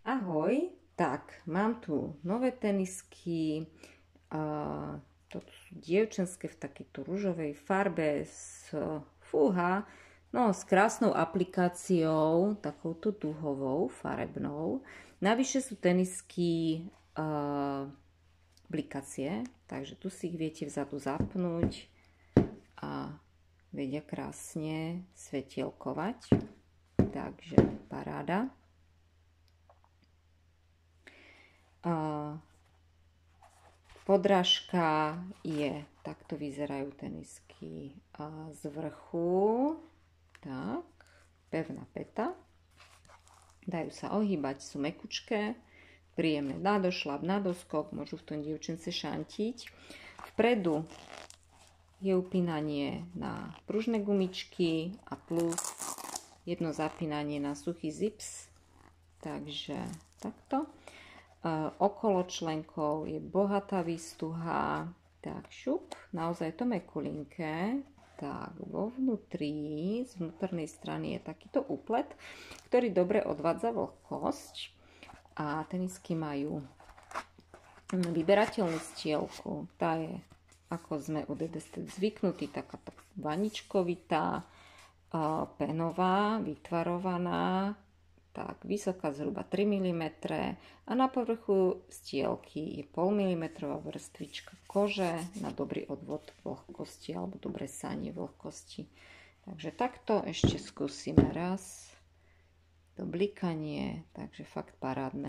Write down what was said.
Ahoj, tak mám tu nové tenisky, toto sú dievčenské v takejto ružovej farbe fúha, no s krásnou aplikáciou, takouto duhovou, farebnou. Navyše sú tenisky aplikácie, takže tu si ich viete vzadu zapnúť a vedia krásne svetielkovať, takže paráda. Podrážka je, takto vyzerajú tenisky z vrchu, tak, pevná päta, dajú sa ohýbať, sú mekučké, príjemné na došlap, na doskok, môžu v tom dievčence šantiť. Vpredu je upínanie na pružné gumičky a plus jedno zapínanie na suchý zips, takže takto. Okolo členkov je bohatá výstuha, tak šup, naozaj to mekulinké, tak vo vnútri, z vnútornej strany je takýto úplet, ktorý dobre odvádza vlhkosť a tenisky majú vyberateľnú stielku, tá je, ako sme u DD zvyknutí, takáto vaničkovitá, penová, vytvarovaná, tak vysoká zhruba 3 mm a na povrchu stielky je 0,5 mm vrstvička kože na dobrý odvod vlhkosti alebo dobré sanie vlhkosti. Takže takto ešte skúsime raz to blikanie, takže fakt parádne.